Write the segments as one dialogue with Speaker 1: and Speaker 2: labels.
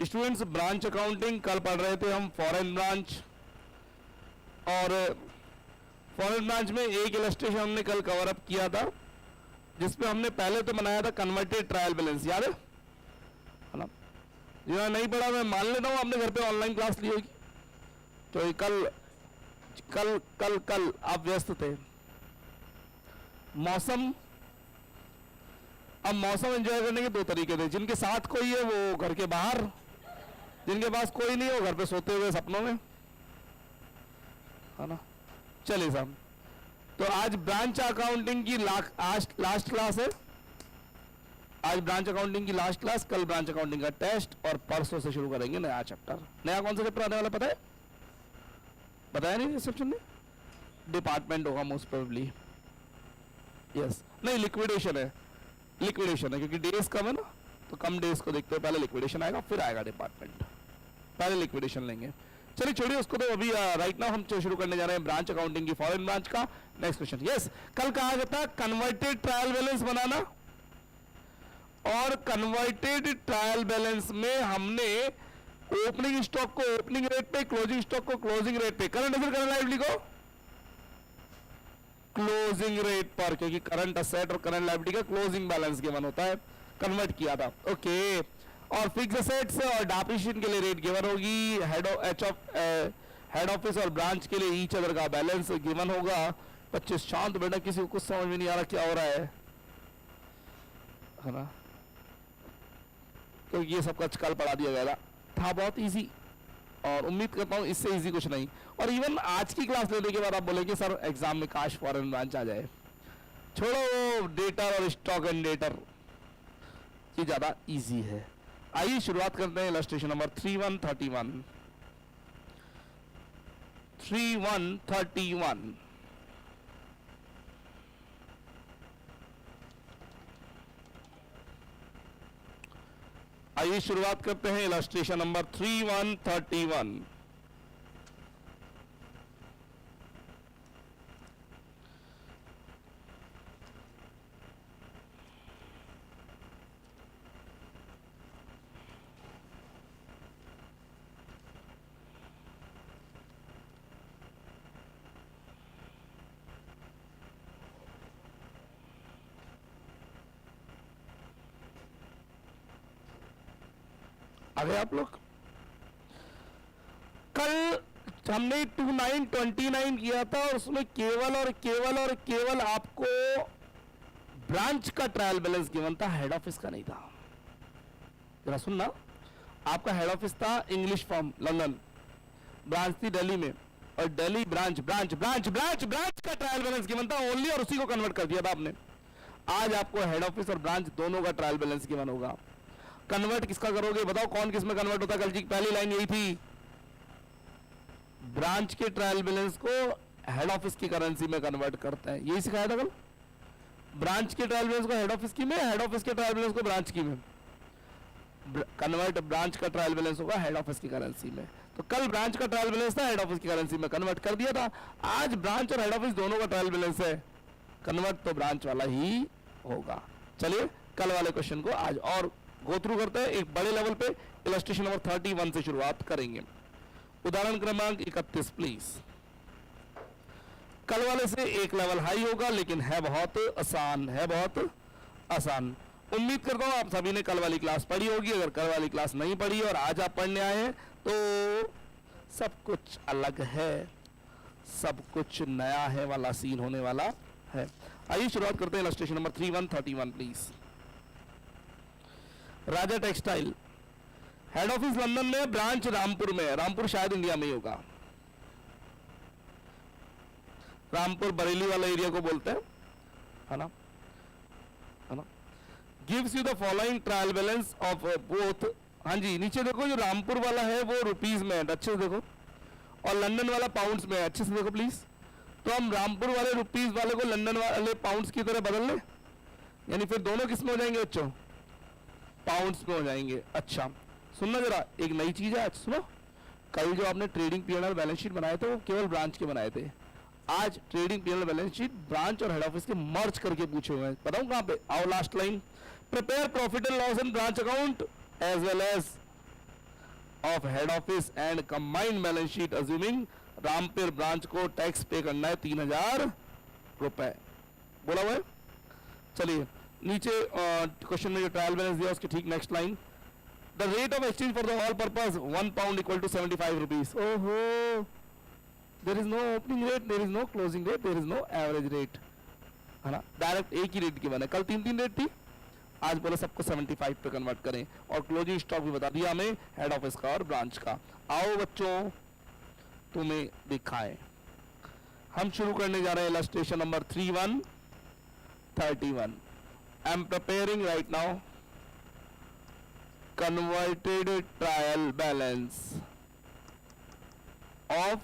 Speaker 1: Students branch accounting कल पढ़ रहे थे हम फॉरेन ब्रांच, और फॉरेन ब्रांच में एक इलस्ट्रेशन हमने कल कवर अप किया था जिसमें हमने पहले तो बनाया था कन्वर्टेड ट्रायल बैलेंस, याद है ना? जिन्होंने नहीं पढ़ा मैं मान लेता हूँ आपने घर पे ऑनलाइन क्लास ली होगी, तो कल कल कल कल आप व्यस्त थे। मौसम, अब मौसम एंजॉय करने के दो तरीके थे, जिनके साथ कोई है वो घर के बाहर, जिनके पास कोई नहीं है वो घर पे सोते हुए सपनों में, है ना? चलिए साहब, तो आज ब्रांच अकाउंटिंग की आज लास्ट क्लास है। आज ब्रांच अकाउंटिंग की लास्ट क्लास, कल ब्रांच अकाउंटिंग का टेस्ट, और परसों से शुरू करेंगे नया चैप्टर। नया कौन सा चैप्टर आने वाला पता है? बताया नहीं रिसेप्शन ने? डिपार्टमेंट होगा मोस्ट प्रोबेबली, यस। नहीं, लिक्विडेशन है, लिक्विडेशन है, क्योंकि डेज कम है ना, तो कम डेज को देखते हुए पहले लिक्विडेशन आएगा, फिर आएगा डिपार्टमेंट। पहले लिक्विडेशन लेंगे। चलिए छोड़िए उसको, तो अभी राइट नाउ हम शुरू करने जा रहे हैं ब्रांच अकाउंटिंग की फॉरेन ब्रांच का नेक्स्ट क्वेश्चन। यस, कल कहा गया था कन्वर्टेड ट्रायल बैलेंस बनाना, और कन्वर्टेड ट्रायल बैलेंस में हमने ओपनिंग स्टॉक को ओपनिंग रेट पे, क्लोजिंग स्टॉक को क्लोजिंग रेट पे, करंट असेट करंट लायबिलिटी को क्लोजिंग रेट पर, क्योंकि करंट असेट और करंट लायबिलिटी का क्लोजिंग बैलेंस गिवन होता है, कन्वर्ट किया था। ओके, और फिक्स असेट्स और डेप्रिसिएशन के लिए रेट गिवन होगी, हेड ऑफिस और ब्रांच के लिए ईच अदर का बैलेंस गिवन होगा। 25 शांत बेटा, किसी को कुछ समझ में नहीं आ रहा क्या हो रहा है ना? तो ये सब कल पढ़ा दिया गया था, बहुत इजी, और उम्मीद करता हूं इससे इजी कुछ नहीं। और इवन आज की क्लास लेने के बाद आप बोलेंगे सर एग्जाम में काश फॉरेन ब्रांच आ जाए। छोड़ो डेटर और स्टॉक एंड डेटर, ये ज्यादा इजी है। आइए शुरुआत करते हैं इलस्ट्रेशन नंबर 3131। 3131 आइए शुरुआत करते हैं इलस्ट्रेशन नंबर 3131। आ गए आप लोग? कल हमने 2929 किया था, और उसमें केवल और केवल और केवल आपको ब्रांच का ट्रायल बैलेंस गिवन था, हेड ऑफिस का नहीं था। जरा सुनना, आपका हेड ऑफिस था इंग्लिश फर्म लंदन, ब्रांच थी दिल्ली में, और Delhi branch branch branch branch branch का ट्रायल बैलेंस गिवन था ओनली, और उसी को कन्वर्ट कर दिया था आपने। आज आपको हेड ऑफिस और ब्रांच दोनों का ट्रायल बैलेंस गिवन होगा। कन्वर्ट किसका करोगे बताओ? कौन किस में कन्वर्ट होता है? कल की पहली लाइन यही थी, ब्रांच के ट्रायल बैलेंस को हेड ऑफिस की करेंसी में कन्वर्ट करते हैं, यही सिखाया था कल। ब्रांच के ट्रायल बैलेंस को हेड ऑफिस की में, हेड ऑफिस के ट्रायल बैलेंस को ब्रांच की में कन्वर्ट। ब्रांच का ट्रायल बैलेंस होगा हेड ऑफिस की करेंसी में। तो कल ब्रांच का ट्रायल बैलेंस था, हेड ऑफिस की करेंसी में कन्वर्ट कर दिया था। आज ब्रांच और हेड ऑफिस दोनों का ट्रायल बैलेंस है, कन्वर्ट तो ब्रांच वाला ही होगा। चलिए कल वाले क्वेश्चन को आज और गो थ्रू करते हैं, एक बड़े लेवल पे इलस्ट्रेशन नंबर 31 से शुरुआत करेंगे। उदाहरण क्रमांक 31 प्लीज। कल वाले से एक लेवल हाई होगा, लेकिन है बहुत आसान, है बहुत आसान। उम्मीद करता हूं आप सभी ने कल वाली क्लास पढ़ी होगी। अगर कल वाली क्लास नहीं पढ़ी और आज आप पढ़ने आए हैं तो सब कुछ अलग है, सब कुछ नया है वाला सीन होने वाला है। आइए शुरुआत करते हैं illustration number 3131 please. Raja textile, head office London में, ब्रांच रामपुर में। रामपुर शायद इंडिया में ही होगा, रामपुर बरेली वाला एरिया को बोलते हैं, है ना? है ना? Gives you the following trial balance of both. हाँ जी, नीचे देखो, जो रामपुर वाला है वो रुपीज में है, अच्छे से देखो, और लंदन वाला पाउंड्स में है, अच्छे से देखो प्लीज। तो हम रामपुर वाले रुपीज वाले को लंदन वाले पाउंड्स की तरह बदल लें, यानी फिर दोनों किस में हो जाएंगे बच्चों? पाउंड्स में हो जाएंगे। अच्छा सुनना जरा, एक नई चीज है आज सुनो। कल जो आपने ट्रेडिंग पीएनएल बैलेंस शीट बनाए थे वो केवल ब्रांच के बनाए थे। आज trading PNL balance sheet branch और हेड ऑफिस के मर्ज करके पूछे हुए हैं। बताऊं कहां पे? आओ last line, prepare profit and loss in branch account as well as of head office and combined balance sheet assuming Rampur branch को टैक्स पे करना है 3000 रुपए बोला हुआ है। चलिए नीचे क्वेश्चन में जो ट्रायल बैलेंस दिया उसके ठीक next line, the rate of exchange for the all purpose 1 pound equal to 75 rupees. ओहो, there is no opening rate, there is no closing rate, there is no average rate, है ना, direct एक ही rate given है। कल 3 rate थी, आज बोले सबको 75 पे कन्वर्ट करें, और क्लोजिंग स्टॉक भी बता दिया हमें हेड ऑफिस का और ब्रांच का। आओ बच्चों तुम्हें दिखाएं, हम शुरू करने जा रहे हैं illustration number 3131। I am preparing right now converted trial balance of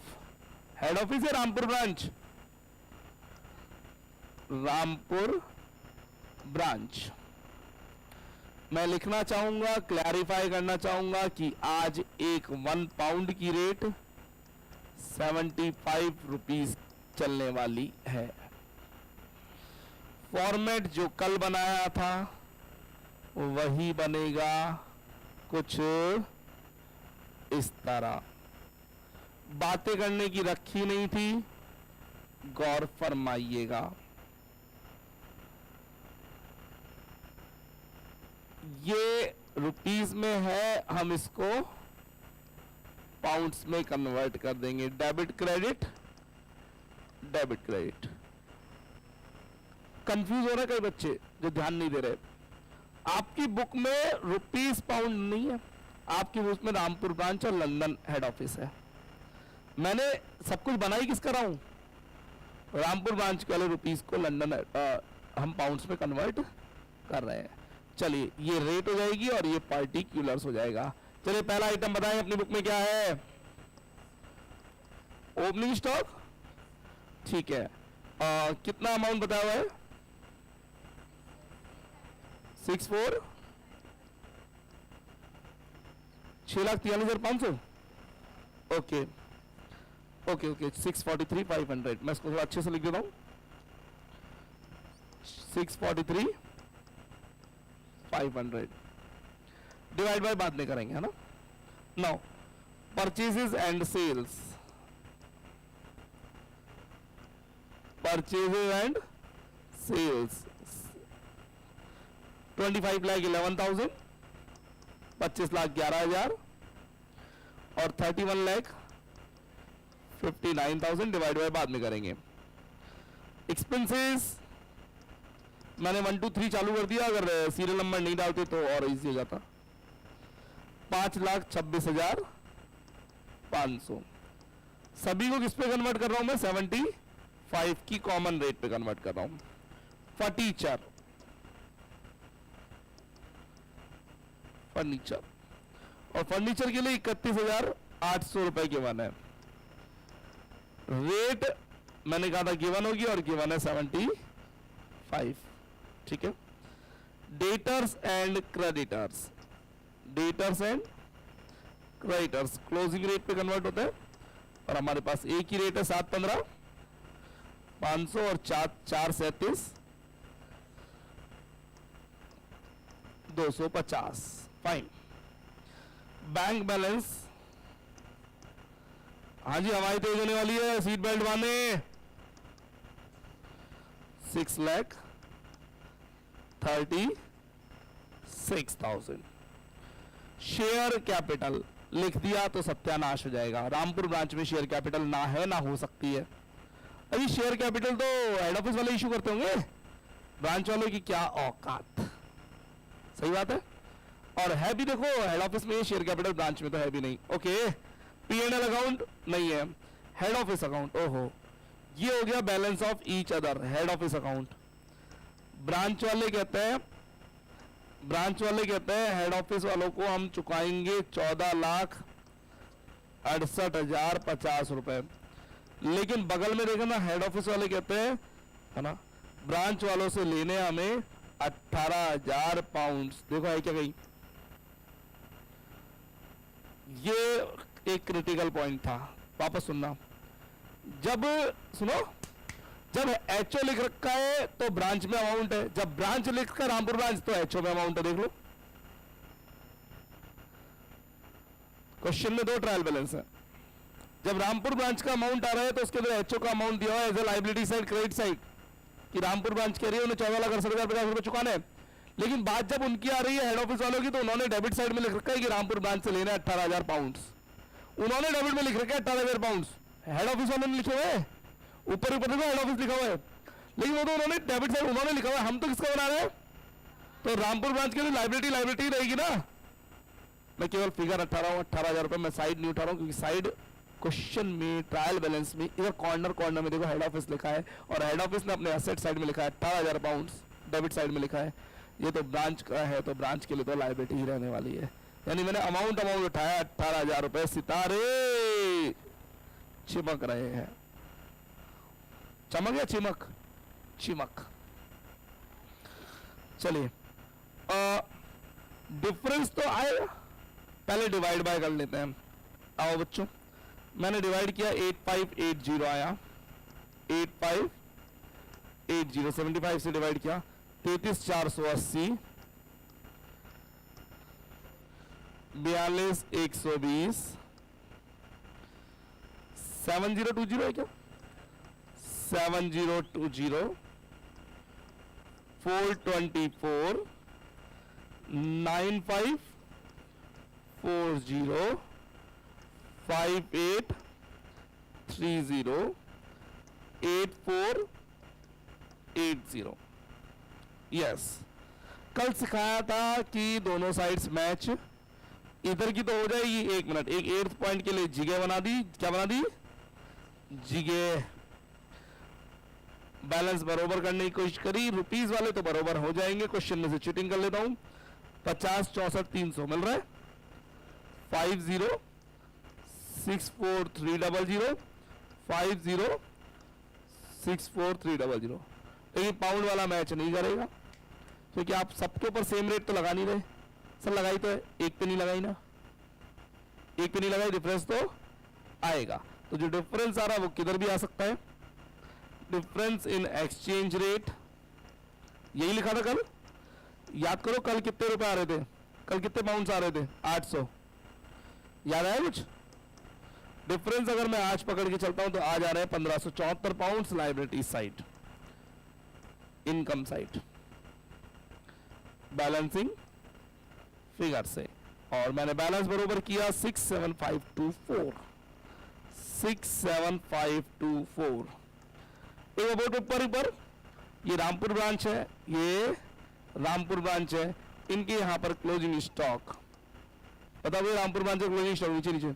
Speaker 1: head office है रामपुर ब्रांच, रामपुर ब्रांच। मैं लिखना चाहूंगा, क्लैरिफाई करना चाहूंगा कि आज एक 1 pound की रेट 75 रुपीज चलने वाली है। फॉर्मेट जो कल बनाया था वही बनेगा, कुछ इस तरह। बातें करने की रखी नहीं थी, गौर फरमाइएगा। ये रुपीस में है, हम इसको पाउंड्स में कन्वर्ट कर देंगे। Debit credit, debit credit. Confuse हो रहे कई बच्चे जो ध्यान नहीं दे रहे। आपकी बुक में रुपीस पाउंड नहीं है, आपकी बुक में रामपुर ब्रांच और लंदन हेड ऑफिस है। मैंने सब कुछ बनाई किस कर रहा हूं, रामपुर ब्रांच के वाले रुपीस को लंदन हम पाउंड्स में कन्वर्ट कर रहे हैं। चलिए ये रेट हो जाएगी और ये पार्टिकुलर्स हो जाएगा। चलिए पहला आइटम बताएं अपनी बुक में क्या है, ओपनिंग स्टॉक, ठीक है। कितना अमाउंट बताया हुआ है, 6,43,500। Okay okay okay 643,500। मैं इसको थोड़ा अच्छे से लिख देता हूं, 643,500 डिवाइड बाय बाद में करेंगे, है ना। Now purchases and sales, purchases and sales 25,11,000, 25,11,000 और 31,59,000 डिवाइड बाय बाद में करेंगे। एक्सपेंसेस मैंने 1 2 3 चालू कर दिया, अगर सीरियल नंबर नहीं डालते तो और इजी हो जाता। 5,26,500 सभी को किस पे कन्वर्ट कर रहा हूं मैं, 75 की कॉमन रेट पे कन्वर्ट कर रहा हूं। फर्नीचर, फर्नीचर और फर्नीचर के लिए 31,800 रुपए गिवन है। रेट मैंने कहा था गिवन होगी और गिवन है 75, ठीक है। Debtors and creditors, debtors and creditors closing rate पे कन्वर्ट होता है और हमारे पास एक ही रेट है 7,15,500 और 4,37,250। फाइन। बैंक बैलेंस, हाँ जी हवाई तेज होने वाली है, सीट बेल्ट बांधे। 6,36,000। शेयर कैपिटल लिख दिया तो सत्यानाश हो जाएगा। रामपुर ब्रांच में शेयर कैपिटल ना है ना हो सकती है। अभी शेयर कैपिटल तो हेड ऑफिस वाले इशू करते होंगे, ब्रांच वालों की क्या औकात। सही बात है। और है भी, देखो हेड ऑफिस में शेयर कैपिटल, ब्रांच में तो है भी नहीं। ओके, P&L अकाउंट नहीं है, हेड ऑफिस अकाउंट। ओहो, ये हो गया balance of each other, head office account. Branch वाले कहते हैं हेड ऑफिस वालों को हम चुकाएंगे 14,68,050 रुपए। लेकिन बगल में देखो ना, हेड ऑफिस वाले कहते हैं, है ना, ब्रांच वालों से लेने हमें 18,000 पाउंड। देखो है क्या कहीं, ये एक क्रिटिकल पॉइंट था। वापस सुनना, जब एचओ लिख रखा है तो ब्रांच में अमाउंट है, जब ब्रांच लिखकर रामपुर ब्रांच तो एचओ में अमाउंट है। देख लो, क्वेश्चन में 2 ट्रायल बैलेंस है। जब रामपुर ब्रांच का अमाउंट आ रहा है तो उसके अंदर एचओ का अमाउंट दिया हुआ है as a liability side credit side कि रामपुर ब्रांच कह रही है उन्हें 14,68,50 चुकाने हैं। लेकिन बात जब उनकी आ रही है हेड ऑफिस वालों की तो उन्होंने डेबिट साइड में लिख रखा है कि रामपुर ब्रांच से लेना है 18,000 पाउंड। उन्होंने डेबिट में लिख रखा है 18,000 पाउंड, हेड ऑफिस वालों ने लिखे हुए है ऊपर ऊपर देखो हेड ऑफिस लिखा हुआ है, लेकिन वो तो उन्होंने डेबिट साइड उन्होंने लिखा हुआ है। हम तो किसका बना रहे हैं? तो रामपुर ब्रांच के लिए लाइबिलिटी रहेगी ना। मैं केवल फिगर 18,000 रुपए मैं साइड नहीं उठा रहा हूं क्योंकि साइड क्वेश्चन में ट्रायल बैलेंस में इधर कॉर्नर में देखो हेड ऑफिस लिखा है और हेड ऑफिस ने अपने एसेट साइड में लिखा है 18,000 पाउंड, डेबिट साइड में लिखा है। ये तो ब्रांच का है तो ब्रांच के लिए तो लायबिलिटी ही रहने वाली है। यानी मैंने अमाउंट उठाया 18,000 रुपए। सितारे चिमक रहे हैं, चमक या चिमक? चिमक। चलिए डिफरेंस तो आएगा, पहले डिवाइड बाय कर लेते हैं। आओ बच्चों, मैंने डिवाइड किया 8580 आया, 8580 75 से डिवाइड किया 33,480, 42,120, 7020 है क्या? 7020, 424, 9540, 5830, 8480। यस, कल सिखाया था कि दोनों साइड्स मैच, इधर की तो हो जाएगी। 1 मिनट, एक 8th पॉइंट के लिए जिगे बना दी। क्या बना दी? जिगे। बैलेंस बरोबर करने की कोशिश करी, रुपीस वाले तो बरोबर हो जाएंगे। क्वेश्चन में से चीटिंग कर लेता हूं। 50 64 300 मिल रहा है। 50 64 300, 50 64 300। लेकिन पाउंड वाला मैच नहीं करेगा क्योंकि आप सबके ऊपर सेम रेट तो लगा नहीं रहे। सर लगाई तो है, एक पे नहीं लगाई ना, एक पे नहीं लगाई, डिफरेंस तो आएगा। तो जो डिफरेंस आ रहा है वो किधर भी आ सकता है। डिफरेंस इन एक्सचेंज रेट, यही लिखा था कल। याद करो कल कितने रुपए आ रहे थे, कल कितने पाउंड्स आ रहे थे? 800। याद आया कुछ? डिफरेंस अगर मैं आज पकड़ के चलता हूं तो आज आ रहे हैं 1574 pounds liability side, income side, balancing figure से। और मैंने बैलेंस बरोबर किया 67524, 67524। एक अबाउट ऊपर, ये रामपुर ब्रांच है, ये रामपुर ब्रांच है। इनके यहां पर क्लोजिंग स्टॉक बता दो, रामपुर ब्रांच का क्लोजिंग स्टॉक नीचे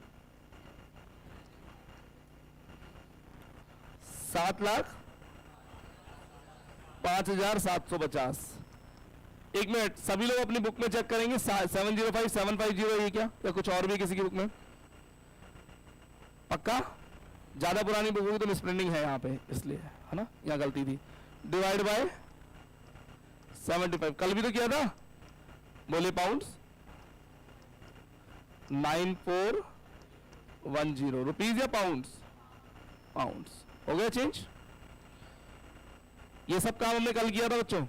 Speaker 1: 7,05,750। एक मिनट, सभी लोग अपनी बुक में चेक करेंगे 705 750 ये क्या, या कुछ और भी किसी की बुक में? पक्का? ज्यादा पुरानी बुक होगी तो मिसप्रिंटिंग है यहाँ पे, इसलिए है ना, यहाँ गलती थी। डिवाइड बाय 75, कल भी तो किया था। बोले पाउंड्स 9410, रुपीज या पाउंड्स? पाउंड्स। हो गया चेंज। ये सब काम हमने कल किया था बच्चों।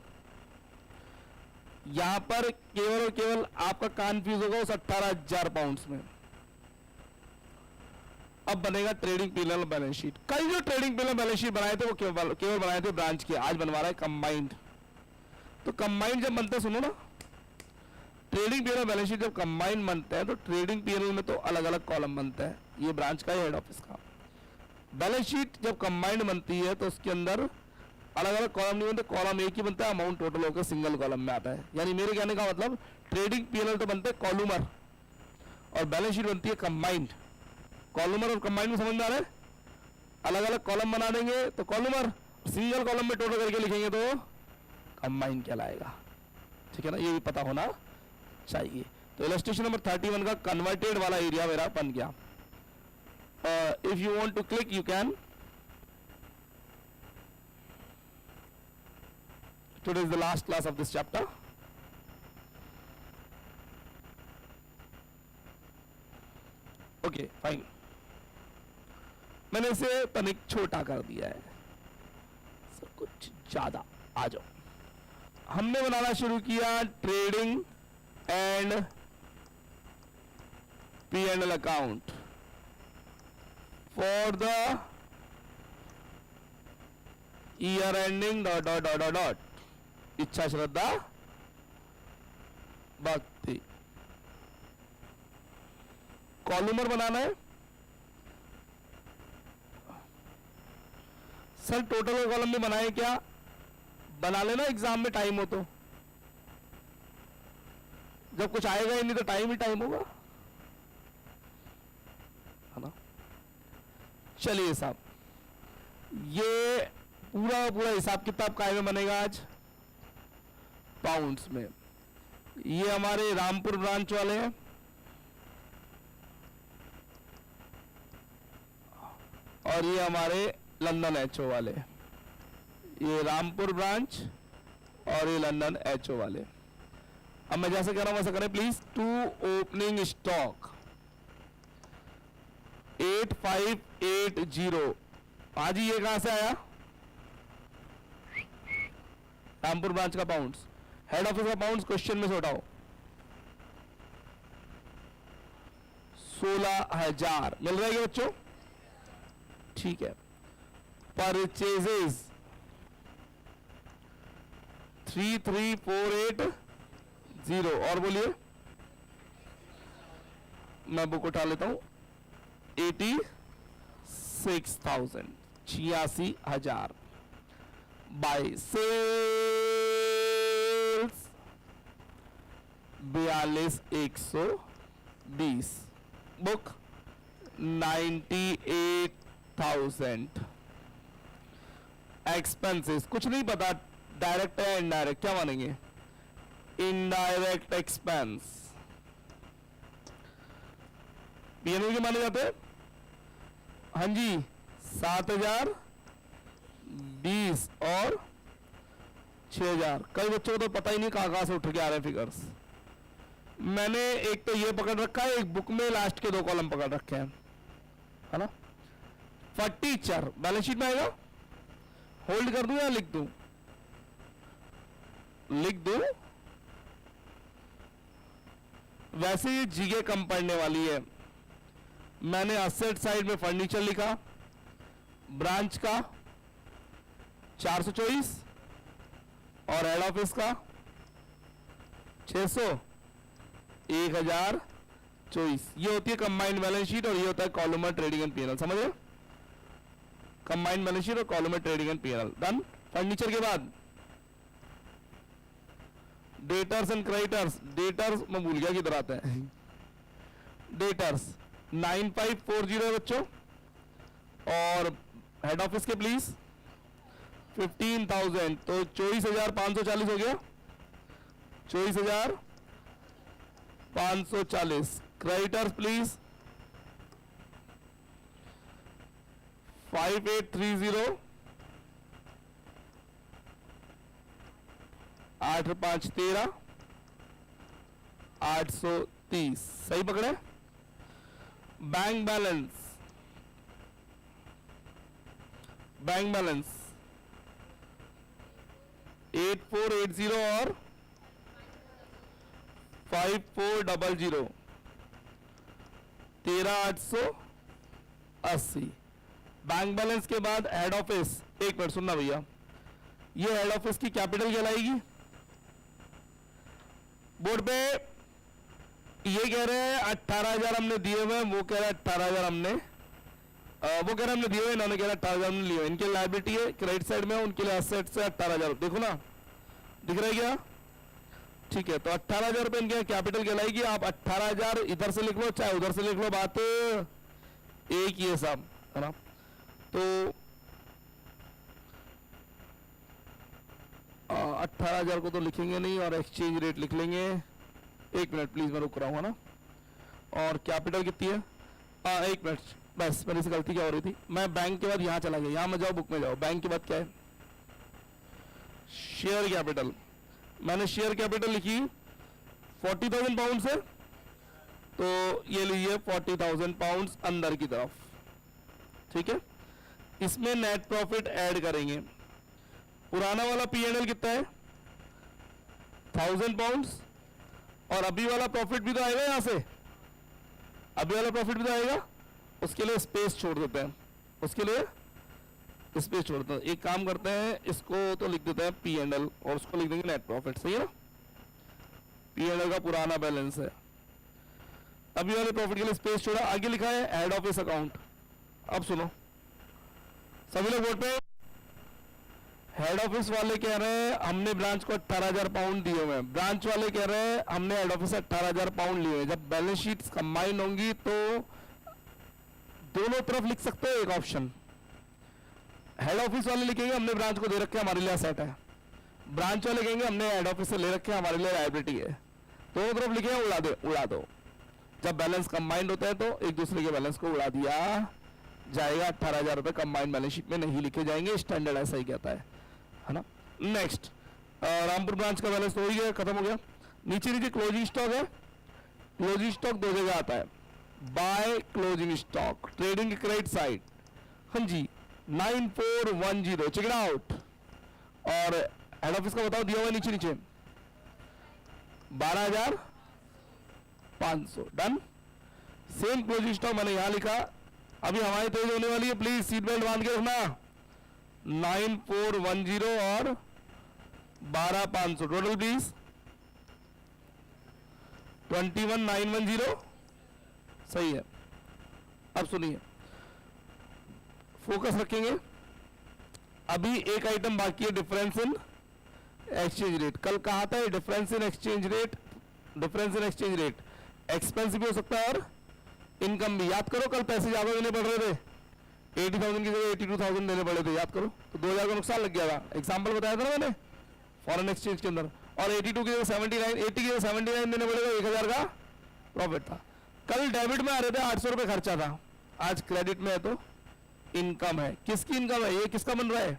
Speaker 1: यहां पर केवल और केवल आपका कंफ्यूज होगा उस 18,000 पाउंड्स में। अब बनेगा ट्रेडिंग पीएल बैलेंस शीट। कल जो ट्रेडिंग पीएल बैलेंस शीट बनाए थे वो केवल बनाए थे ब्रांच के, आज बनवा रहा है कंबाइंड। तो कंबाइंड जब बनता है, सुनो ना, ट्रेडिंग पीएल बैलेंस शीट जब कंबाइंड बनता है तो ट्रेडिंग पीएल में तो अलग अलग कॉलम बनता है, ये ब्रांच का है, हेड ऑफिस का। बैलेंस शीट जब कंबाइंड बनती है तो उसके अंदर अलग अलग कॉलम नहीं बनते, कॉलम एक ही बनता है, अमाउंट टोटल होकर सिंगल कॉलम में आता है। यानी मेरे कहने का मतलब ट्रेडिंग पीएल तो बनते हैं कॉलूमर और बैलेंस शीट बनती है कंबाइंड। कॉलूमर और कंबाइंड में समझ में आ रहा है? अलग अलग कॉलम बना देंगे तो कॉलूमर, सिंगल कॉलम में टोटल करके लिखेंगे तो कंबाइंड कहलाएगा। ठीक है ना, ये भी पता होना चाहिए। तो इलस्ट्रेशन नंबर 31 का कन्वर्टेड वाला एरिया मेरा बन गया। If you want to click you can. Today is the last class of this chapter. Okay, fine. मैंने इसे तनिक छोटा कर दिया है, सब कुछ ज्यादा। आ जाओ, हमने बनाना शुरू किया trading and P&L account for the year ending ... इच्छा श्रद्धा भक्ति। कॉलमर बनाना है सर, टोटल कॉलम में बनाए क्या? बना लेना एग्जाम में टाइम हो तो, जब कुछ आएगा ही नहीं तो टाइम ही टाइम होगा, है ना। चलिए साहब, ये पूरा पूरा हिसाब किताब काय में बनेगा आज? पाउंड्स में। ये हमारे रामपुर ब्रांच वाले हैं, और ये हमारे लंदन एचओ वाले। ये रामपुर ब्रांच और ये लंदन एचओ वाले। अब मैं जैसे कह रहा हूं वैसे करें प्लीज। To opening stock 8580। आज ही ये कहां से आया? रामपुर ब्रांच का पाउंड्स, हेड ऑफिस का पाउंड्स क्वेश्चन में से उठाओ। 16,000 मिल रहा है बच्चों? ठीक है। परचेजेस 33,480। और बोलिए, मैं बुक उठा लेता हूं। 86,000, 86,000 बाय सेल्स 42,120। बुक 98,000। एक्सपेंसेस कुछ नहीं पता, डायरेक्ट है इनडायरेक्ट, क्या मानेंगे? इनडायरेक्ट एक्सपेंस पीएनओ के माने जाते हैं। हाँ जी, 7,000, 20 और 6,000। कई बच्चों को तो पता ही नहीं कहां से उठ के आ रहे फिगर्स। मैंने एक तो ये पकड़ रखा है, एक बुक में लास्ट के 2 कॉलम पकड़ रखे हैं, है ना। फर्नीचर बैलेंस शीट में आएगा। होल्ड कर दूं या लिख दूं? लिख दूं। वैसे ये जीके कम पढ़ने वाली है। मैंने असेट साइड में फर्नीचर लिखा, ब्रांच का 424 और हेड ऑफिस का 600, 1024। ये होती है कंबाइंड बैलेंस शीट, और ये होता है कॉलम ट्रेडिंग एंड पीएनएल। समझ रहे? कंबाइंड बैलेंस शीट और column trading and PNL done. Furniture के बाद डेटर्स एंड क्रेडिटर्स। डेटर्स मैं भूल गया किधर आता है। डेटर्स 9540 है बच्चों, और हेड ऑफिस के प्लीज 15,000, तो 24,540 हो गया। 24,540। Creditors please 5830, 8 5 13, 830। सही पकड़े? बैंक बैलेंस 8480 और 5400, 13,880। बैंक बैलेंस के बाद हेड ऑफिस। एक मिनट सुनना भैया, ये हेड ऑफिस की कैपिटल कहलाएगी। बोर्ड पे ये कह रहे हैं 18,000 हमने दिए हुए, वो कह रहा है 18,000 हमने, वो कह रहे हमने दिए हुए, इन्होंने कह रहा 18,000 हमने लिए हुए। इनके लायबिलिटी है क्रेडिट साइड में, उनके लिए एसेट से 18,000। देखो ना, दिख रहा है क्या? ठीक है, तो 18,000 रुपए इनके कैपिटल कहलाएगी। आप 18,000 इधर से लिख लो चाहे उधर से लिख लो, बात एक ही है साहब, है ना। तो 18,000 को तो लिखेंगे नहीं, और एक्सचेंज रेट लिख लेंगे। एक मिनट प्लीज, मैं रुक रहा हूँ, है ना। और कैपिटल कितनी है? एक मिनट बस, मेरी से गलती क्या हो रही थी। मैं बैंक के बाद यहाँ चला गया, यहाँ में जाओ, बुक में जाओ। बैंक के बाद क्या है? Share capital. मैंने शेयर कैपिटल लिखी 40,000 पाउंड से, तो ये लीजिए 40,000 पाउंड अंदर की तरफ। ठीक है, इसमें नेट प्रॉफिट ऐड करेंगे। पुराना वाला पीएनएल कितना है? 1,000 पाउंड, और अभी वाला प्रॉफिट भी तो आएगा यहां से, अभी वाला प्रॉफिट भी तो आएगा, उसके लिए स्पेस छोड़ देते हैं, उसके लिए स्पेस छोड़ देते हैं। एक काम करते हैं, इसको तो लिख देते हैं पी एंड एल और उसको लिख देंगे नेट प्रॉफिट, सही है ना। पी एंड एल का पुराना बैलेंस है, अभी वाले प्रॉफिट के लिए स्पेस छोड़ा, आगे लिखा है हेड ऑफिस अकाउंट। अब सुनो सभी लोग वोट पे। हेड ऑफिस वाले कह रहे हैं हमने ब्रांच को 18,000 पाउंड दिए हुए हैं, ब्रांच वाले कह रहे हैं हमने हेड ऑफिस से 18,000 पाउंड लिए हैं। जब बैलेंस शीट कंबाइन होंगी तो दोनों तरफ लिख सकते हो एक ऑप्शन। हेड ऑफिस वाले लिखेंगे हमने ब्रांच को दे रखे हमारे लिए एसेट है, ब्रांच वाले कहेंगे हमने हेड ऑफिस से ले रखे हमारे लिए लायबिलिटी है। दोनों तरफ लिखे उड़ा दो। जब बैलेंस कंबाइंड होता है तो एक दूसरे के बैलेंस को उड़ा दिया जाएगा। 18,000 रुपए कंबाइंड बैलेंस शीट में नहीं लिखे जाएंगे, स्टैंडर्ड ऐसा ही कहता है ना। नेक्स्ट रामपुर ब्रांच का बैलेंस तो हो ही गया, खत्म हो गया। नीचे क्लोजिंग स्टॉक है, क्लोजिंग स्टॉक दो जगह आता है, by closing stock trading credit side, हाँ जी 9410 चेक इट आउट। और हेड ऑफिस का बताओ दिया हुआ नीचे 12,500 डन। सेम क्लोजिंग स्टॉक मैंने यहां लिखा, अभी हमारी तेज होने वाली है, प्लीज सीट बेल्ट बांध के रखना। 9410 और 12,500 टोटल प्लीज 21,910 सही है। अब सुनिए फोकस रखेंगे, अभी एक आइटम बाकी है डिफरेंस इन एक्सचेंज रेट। कल कहा था difference in exchange rate, difference in exchange rate expense भी हो सकता है और इनकम भी। याद करो कल पैसे ज्यादा देने पड़ रहे थे, 80,000 की जगह 82,000 देने पड़े थे, याद करो तो 2,000 का नुकसान लग गया था। एग्जांपल बताया था ना मैंने फॉरेन एक्सचेंज के अंदर, और 82 की जगह 79, 80 की जगह 79 देने पड़ेगा, 1,000 का प्रॉफिट था। कल डेबिट में आ रहे थे 800 रुपए खर्चा था, आज क्रेडिट में है तो इनकम है। किसकी इनकम है, ये किसका बन रहा है,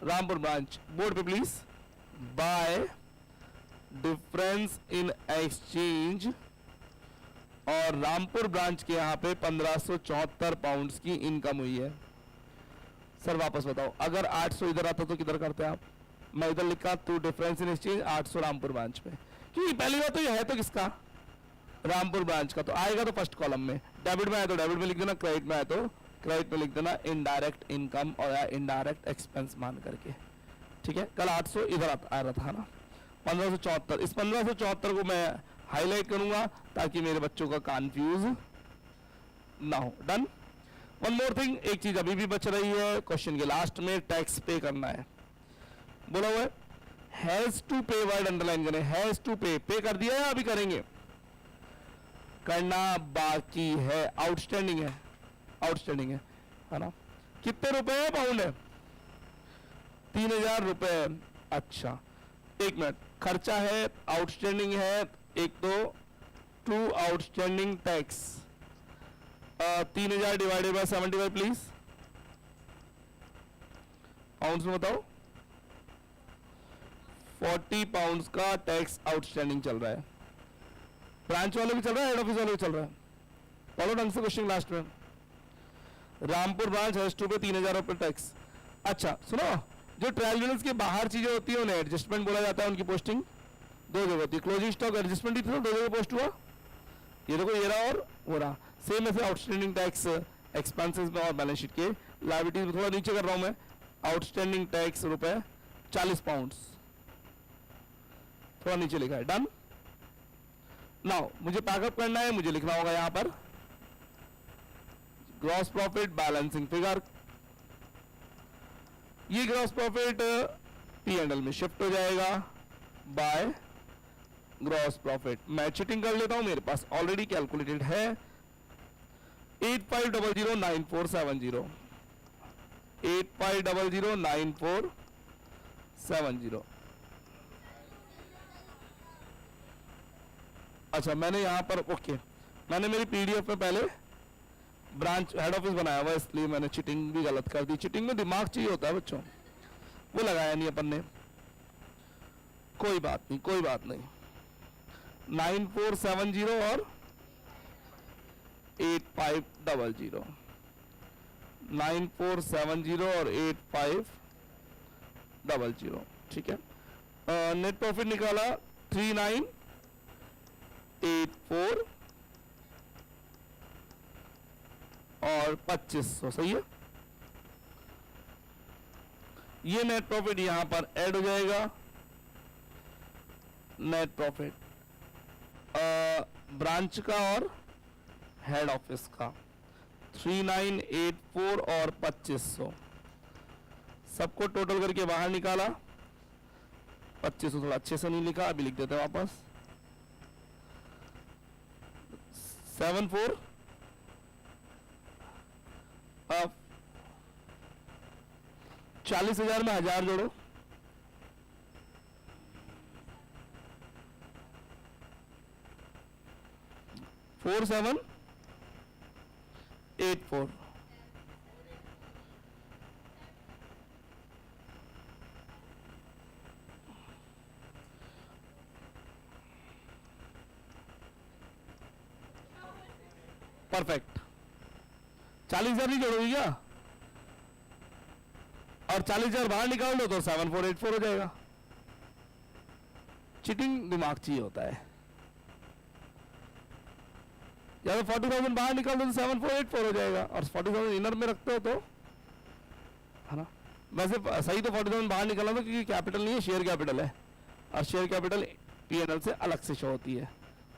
Speaker 1: रामपुर ब्रांच। बोर्ड पे please, bye difference in exchange, और रामपुर ब्रांच के यहां पे 1574 पाउंड्स की इनकम हुई है। सर वापस बताओ, अगर 800 इधर आता तो किधर करते आप, मैं इधर लिखा to difference in exchange 800 Rampur branch पे, क्योंकि पहली बात तो ये है तो किसका, रामपुर ब्रांच का, तो आएगा तो फर्स्ट कॉलम में। डेबिट में आया तो डेबिट में लिख देना, क्रेडिट में आया तो क्रेडिट में लिख देना, इनडायरेक्ट इनकम और इनडायरेक्ट एक्सपेंस मान करके, ठीक है। कल 800 इधर आ रहा था ना, 1574, इस 1574 को मैं हाईलाइट करूंगा ताकि मेरे बच्चों का कंफ्यूज ना हो। डन। वन मोर थिंग, एक चीज अभी भी बच रही है क्वेश्चन के लास्ट में, टैक्स पे करना है, बोला हुआ है हैज टू पे, वर्ड अंडरलाइन करें, हैज टू पे। पे कर दिया है, अभी करेंगे, करना बाकी है, आउटस्टैंडिंग है, आउटस्टैंडिंग है ना। कितने रुपए है, पाउंड है 3,000 रुपए। अच्छा एक मिनट, खर्चा है, आउटस्टैंडिंग है, एक तो to outstanding tax, 3,000 divided by 75 please, pounds में बताओ। 40 पाउंड्स का टैक्स आउटस्टैंडिंग चल रहा है, ब्रांच वाले भी चल रहा है, हेड ऑफिस वाले भी चल रहा है। फॉलो ढंग से क्वेश्चन लास्ट में, रामपुर ब्रांच हैज टू पे 3,000 रुपए टैक्स। अच्छा सुनो, जो ट्रायल यूनिट्स के बाहर चीजें होती है उन्हें एडजस्टमेंट बोला जाता है, उनकी पोस्टिंग दो जगह होती है, क्लोजिंग स्टॉक एडजस्टमेंट ही था, दो जगह पोस्ट हुआ, ये देखो ये रहा और वो रहा। सेम ऐसे आउटस्टैंडिंग टैक्स एक्सपेंसेस में और बैलेंस शीट के लायबिलिटीज में थोड़ा नीचे कर रहा हूं मैं, आउटस्टैंडिंग टैक्स रुपए 40 पाउंड, थोड़ा नीचे लिखा है। डन। नाउ मुझे पैकअप करना है, मुझे लिखना होगा यहां पर ग्रॉस प्रॉफिट बैलेंसिंग फिगर। ये ग्रॉस प्रॉफिट P&L में शिफ्ट हो जाएगा बाय ग्रॉस प्रॉफिट। मैं चिटिंग कर लेता हूं, मेरे पास ऑलरेडी कैलकुलेटेड है 85009470, 85009470। अच्छा मैंने यहां पर ओके, मैंने मेरी PDF में पहले ब्रांच हेड ऑफिस बनाया हुआ, इसलिए मैंने चिटिंग भी गलत कर दी। चिटिंग में दिमाग चाहिए होता है बच्चों, वो लगाया नहीं अपन ने, कोई बात नहीं, कोई बात नहीं। 9470 और 8500, 9470 और 8500, ठीक है। नेट प्रॉफिट निकाला 3984 और 2500, सही है। ये नेट प्रॉफिट यहां पर ऐड हो जाएगा। नेट प्रॉफिट ब्रांच का और हेड ऑफिस का 3984 और 2500 सबको टोटल करके बाहर निकाला। 2500 थोड़ा अच्छे से नहीं लिखा, अभी लिख देते हैं वापस। 74 अब 40,000 में 1000 जोड़ो, 4784 परफेक्ट। 40,000 नहीं जोड़ोगी क्या? और 40,000 बाहर निकाल दो तो 7484 हो जाएगा। चीटिंग दिमाग चाहिए होता है। या तो 40,000 बाहर निकाल दो तो 7484 हो जाएगा, और 40,000 इनर में रखते हो तो, है ना। वैसे सही तो 40,000 बाहर निकाला था क्योंकि कैपिटल नहीं है, शेयर कैपिटल है, और शेयर कैपिटल P&L से अलग से शो होती है।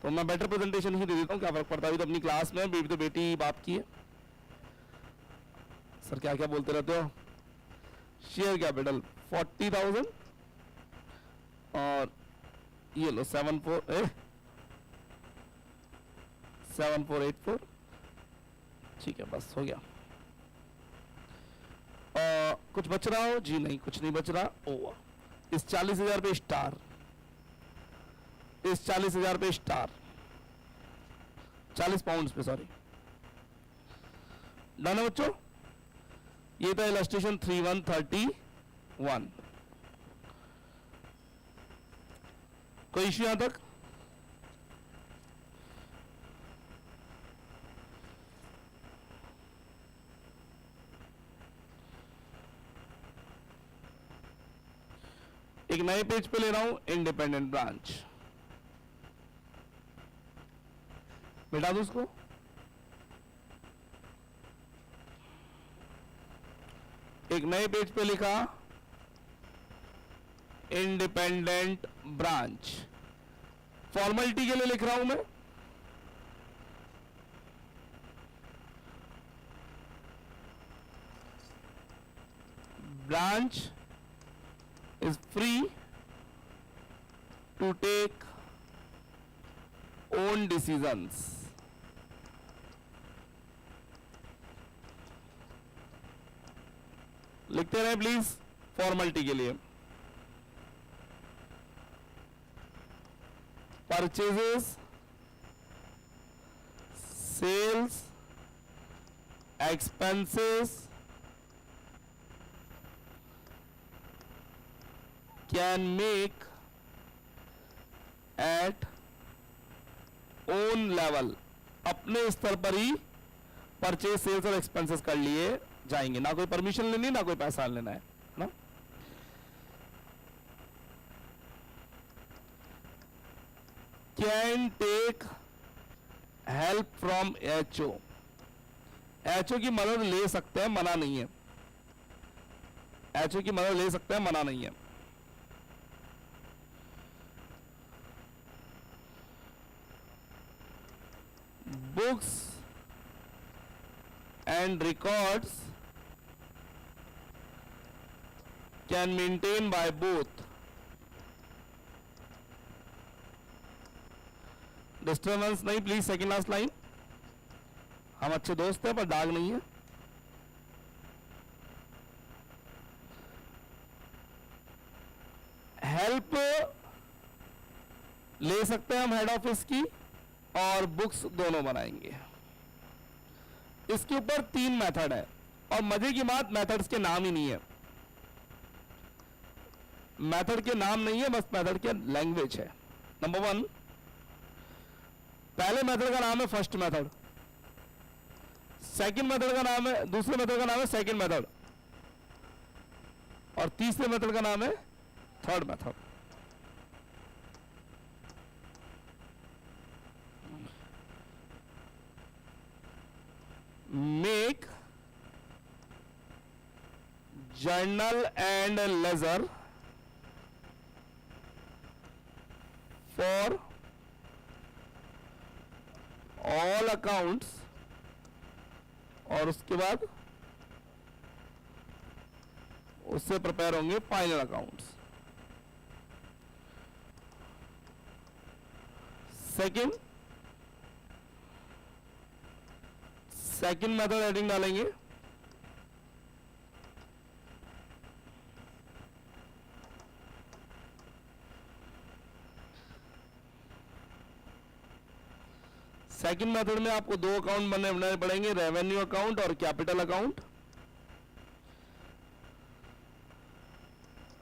Speaker 1: तो मैं बेटर प्रेजेंटेशन ही दे देता हूँ, क्या फर्क पड़ता है। अभी तो अपनी क्लास में बेटी तो बेटी बाप की है। सर क्या क्या बोलते रहते हो। शेयर कैपिटल 40,000 और ये लो 7484, ठीक है, बस हो गया। कुछ बच रहा हो जी? नहीं, कुछ नहीं बच रहा। ओ, इस 40,000 पे स्टार, इस 40,000 पे स्टार, 40 पाउंड पे, सॉरी। डन है बच्चों। ये था इलस्ट्रेशन 3131। कोई इश्यू यहां तक? एक नए पेज पे ले रहा हूं, इंडिपेंडेंट ब्रांच। मिटा दो उसको। एक नए पेज पे लिखा इंडिपेंडेंट ब्रांच। फॉर्मेलिटी के लिए लिख रहा हूं मैं। Branch is free to take own decisions. लिखते रहे प्लीज फॉर्मेलिटी के लिए। Purchases, sales, expenses can make at own level, अपने स्तर पर ही परचेज, सेल्स और एक्सपेंसेस कर लिए जाएंगे। ना कोई परमिशन लेनी, ना कोई पैसा लेना है ना। Can take help from HO, HO की मदद ले सकते हैं, मना नहीं है। एचओ की मदद ले सकते हैं, मना नहीं है। Books and records can maintain by both. Disturbance नहीं प्लीज, सेकेंड लास्ट लाइन। हम अच्छे दोस्त हैं पर दाग नहीं है। हेल्प ले सकते हैं हम हेड ऑफिस की, और बुक्स दोनों बनाएंगे। इसके ऊपर 3 मेथड है, और मजे की बात मेथड्स के नाम ही नहीं है। मेथड के नाम नहीं है, बस मेथड के लैंग्वेज है। नंबर 1, पहले मेथड का नाम है फर्स्ट मेथड, सेकंड मेथड का नाम है, दूसरे मेथड का नाम है सेकंड मेथड, और तीसरे मेथड का नाम है third method. make journal and ledger for all accounts, और उसके बाद उससे प्रिपेयर होंगे final accounts. Second method heading डालेंगे सेकंड मेथड में आपको दो अकाउंट बनाने पड़ेंगे, रेवेन्यू अकाउंट और कैपिटल अकाउंट।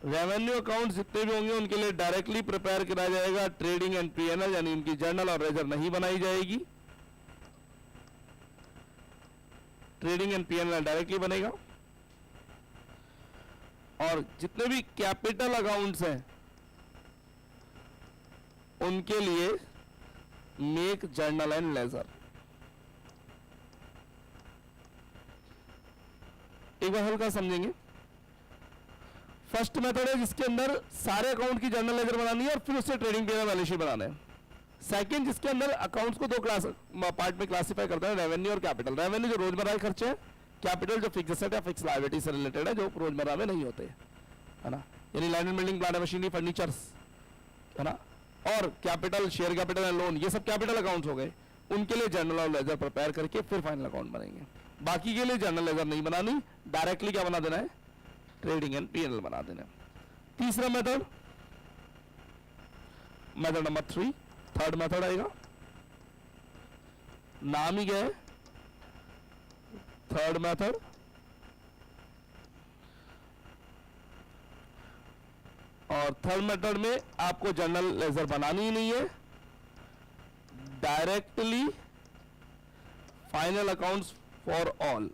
Speaker 1: रेवेन्यू अकाउंट जितने भी होंगे उनके लिए डायरेक्टली प्रिपेयर कराया जाएगा ट्रेडिंग एंड पीएनएल, यानी इनकी जर्नल और लेजर नहीं बनाई जाएगी। ट्रेडिंग एंड पीएनएल डायरेक्टली बनेगा। और जितने भी कैपिटल अकाउंट्स हैं उनके लिए मेक जर्नल एंड लेजर। एक बार हल्का समझेंगे। फर्स्ट मेथड है जिसके अंदर सारे अकाउंट की जर्नल लेजर बनानी है और फिर उससे ट्रेडिंग पीएनएल बैलेंस शीट बनाना है। सेकंड जिसके अंदर अकाउंट्स को दो क्लास पार्ट में क्लासिफाई करता है, रेवेन्यू और कैपिटल। रेवेन्यू जो रोजमर्रा के खर्चे हैं, कैपिटल जो फिक्स एसेट या फिक्स लायबिलिटी से रिलेटेड है, जो रोजमर्रा में नहीं होते, है ना, यानी land and building, plant machinery, furnitures, है ना। और capital, share capital and loan, ये सब कैपिटल अकाउंट्स हो गए। उनके लिए जर्नल और लेजर प्रिपेयर करके फिर फाइनल अकाउंट बनेंगे। बाकी के लिए जर्नल लेजर नहीं बनानी, डायरेक्टली क्या बना देना है, ट्रेडिंग एंड पीएनएल बना देना। तीसरा method, method number 3, third method आएगा, नाम ही क्या है, थर्ड मेथड। और थर्ड मेथड में आपको जर्नल लेजर बनानी ही नहीं है, directly final accounts for all.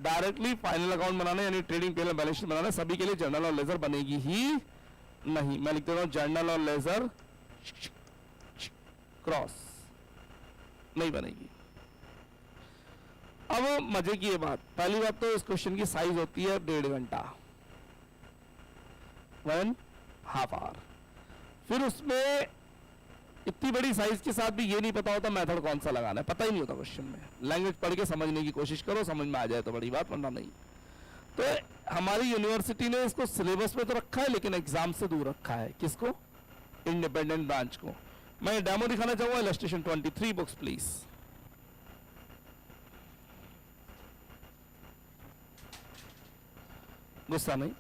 Speaker 1: Directly final account बनाना, यानी ट्रेडिंग पीएनएल बैलेंस शीट बनाना, सभी के लिए जर्नल और लेजर बनेगी ही नहीं। मैं लिख देता हूं जर्नल और लेजर क्रॉस नहीं बनेगी। अब मजे की ये बात, पहली बात तो इस क्वेश्चन की साइज होती है 1.5 घंटा, 1.5 आवर। फिर उसमें इतनी बड़ी साइज के साथ भी ये नहीं पता होता मेथड कौन सा लगाना है, पता ही नहीं होता क्वेश्चन में। लैंग्वेज पढ़ के समझने की कोशिश करो, समझ में आ जाए तो बड़ी बात, वरना नहीं। तो हमारी यूनिवर्सिटी ने इसको सिलेबस में तो रखा है, लेकिन एग्जाम से दूर रखा है। किसको? इंडिपेंडेंट ब्रांच को। मैं डेमो दिखाना चाहूंगा, इलस्ट्रेशन 23 बुक्स प्लीज। गुस्सा नहीं।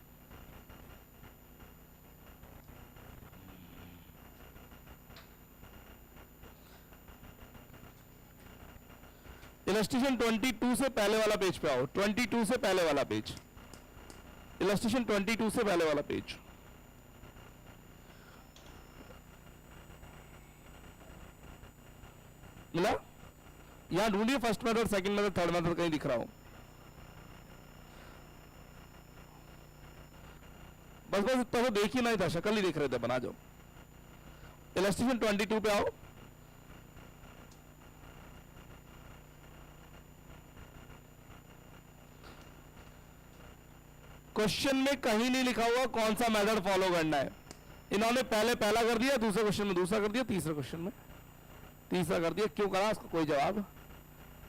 Speaker 1: इलस्ट्रेशन 22 से पहले वाला पेज पे आओ, 22 से पहले वाला पेज, इलस्ट्रेशन 22 से पहले वाला पेज। मिला? यहां ढूंढिए first method, second method, third method कहीं दिख रहा हो। बस बस इतना तो देख ही नहीं था, शक्ल ही देख रहे थे, बना जाओ। इलस्ट्रेशन 22 पे आओ। क्वेश्चन में कहीं नहीं लिखा हुआ कौन सा मेथड फॉलो करना है। इन्होंने पहले पहला कर दिया, दूसरे क्वेश्चन में दूसरा कर दिया, तीसरे क्वेश्चन में तीसरा कर दिया। क्यों करा, उसका कोई जवाब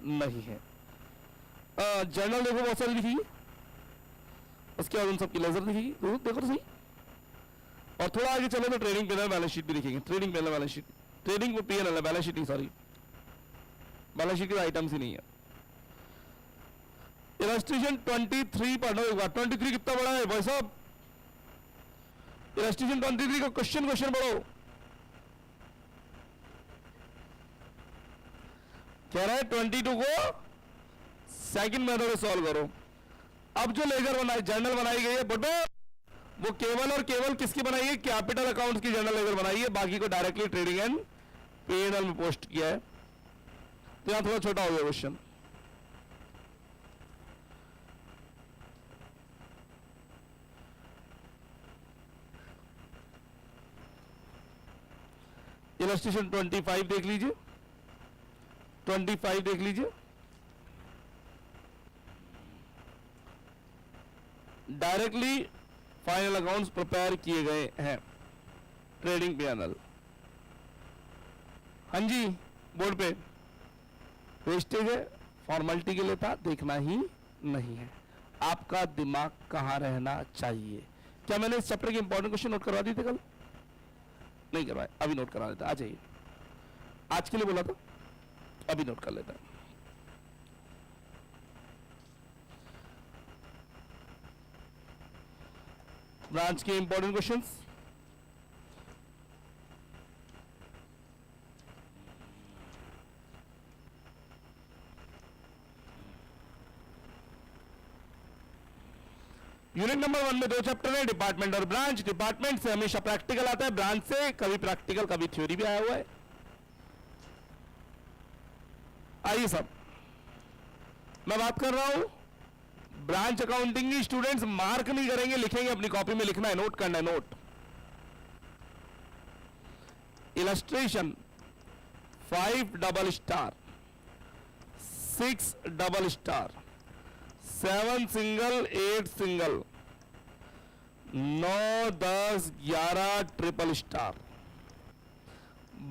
Speaker 1: नहीं है। जर्नल देखो बहुत सारी लिखी, उसके बाद उन सबकी लेजर दिखेगी, देखो तो सही। और थोड़ा आगे चलो तो ट्रेडिंग पीएनएल बैलेंस शीट भी लिखेंगे। Trading PNL balance sheet, trading PNL balance sheet नहीं, सॉरी बैलेंस शीट के आइटम्स ही नहीं है। इलस्ट्रेशन 23 पढ़ो एक बार। 23 कितना बड़ा है भाई साहब? इलस्ट्रेशन 23 का क्वेश्चन पढ़ो। कह रहा है 22 को सेकंड मेथड से सॉल्व करो। अब जो लेजर बनाई, जर्नल बनाई गई है बटो, वो केवल और केवल किसकी बनाई है? कैपिटल अकाउंट्स की जर्नल लेजर बनाई है, बाकी को डायरेक्टली ट्रेडिंग एंड पीएनएल में पोस्ट किया है। तो यहां थोड़ा छोटा हो गया क्वेश्चन। इलस्ट्रेशन 25 देख लीजिए। 25 देख लीजिए, डायरेक्टली फाइनल अकाउंट्स प्रिपेयर किए गए हैं, ट्रेडिंग पैनल। हाँ जी, बोर्ड पे वेस्टेज है, फॉर्मेलिटी के लिए था, देखना ही नहीं है। आपका दिमाग कहां रहना चाहिए। क्या मैंने इस चैप्टर के इंपॉर्टेंट क्वेश्चन नोट करवा दिए थे कल? नहीं करवाए, अभी नोट करा देता। आ जाइए, आज के लिए बोला था, अभी नोट कर लेता। ब्रांच के इंपॉर्टेंट क्वेश्चंस, यूनिट नंबर 1 में 2 चैप्टर है, डिपार्टमेंट और ब्रांच। डिपार्टमेंट से हमेशा प्रैक्टिकल आता है, ब्रांच से कभी प्रैक्टिकल कभी थ्योरी भी आया हुआ है। आइए सब, मैं बात कर रहा हूं ब्रांच अकाउंटिंग की। स्टूडेंट्स मार्क नहीं करेंगे, लिखेंगे, अपनी कॉपी में लिखना है, नोट करना है, note. Illustration 5 double star, 6 double star, 7 single, 8 single, 9 10 11 triple star,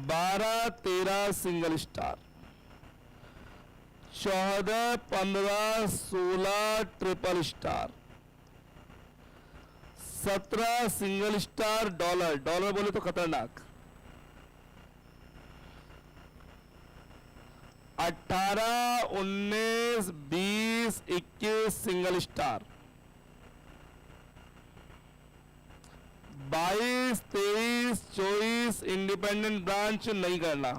Speaker 1: 12 13 single star, 14 15 16 triple star, 17 single star dollar, dollar बोले तो खतरनाक, 18 19 20 21 सिंगल स्टार, 22 23 24 इंडिपेंडेंट ब्रांच नहीं करना,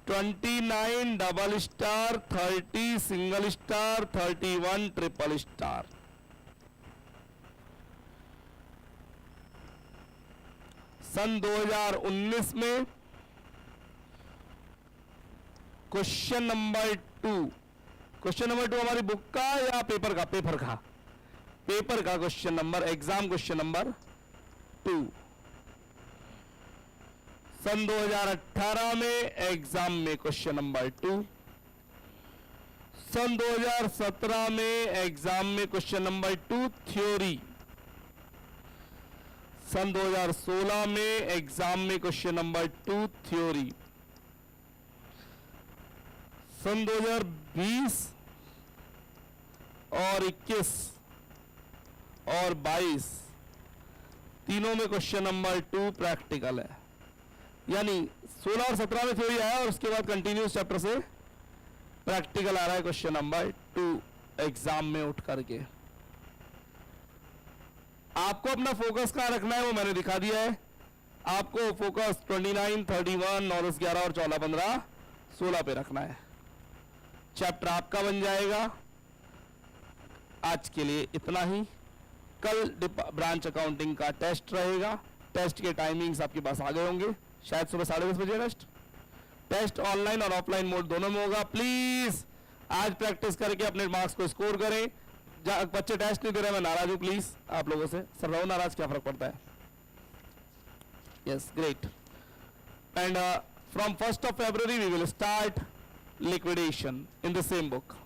Speaker 1: 29 double star, 30 single star, 31 triple star. सन 2019 में क्वेश्चन नंबर 2, क्वेश्चन नंबर 2 हमारी book का या पेपर का? पेपर का, पेपर का question number, exam question number 2। सन 2018 में एग्जाम में क्वेश्चन नंबर 2, सन 2017 में एग्जाम में क्वेश्चन नंबर 2 थ्योरी, सन 2016 में एग्जाम में क्वेश्चन नंबर 2 थ्योरी, सन 2020 और 21 और 22 तीनों में क्वेश्चन नंबर 2 प्रैक्टिकल है। यानी 16 और 17 में थ्योरी आया और उसके बाद कंटिन्यूस चैप्टर से प्रैक्टिकल आ रहा है क्वेश्चन नंबर 2 एग्जाम में उठ करके। आपको अपना फोकस कहां रखना है वो मैंने दिखा दिया है। आपको फोकस 29 31 9 10 11 और 14 15 16 पे रखना है। चैप्टर आपका बन जाएगा। आज के लिए इतना ही। कल ब्रांच अकाउंटिंग का टेस्ट रहेगा। टेस्ट के टाइमिंग्स आपके पास आ गए होंगे, शायद सुबह 10:30 बजे टेस्ट ऑनलाइन और ऑफलाइन मोड दोनों में होगा। प्लीज आज प्रैक्टिस करके अपने मार्क्स को स्कोर करें। बच्चे टेस्ट नहीं दे रहे, मैं नाराज हूं प्लीज आप लोगों से। सर रहो नाराज, क्या फर्क पड़ता है। Yes great. And from 1st of February we will start liquidation in the same book.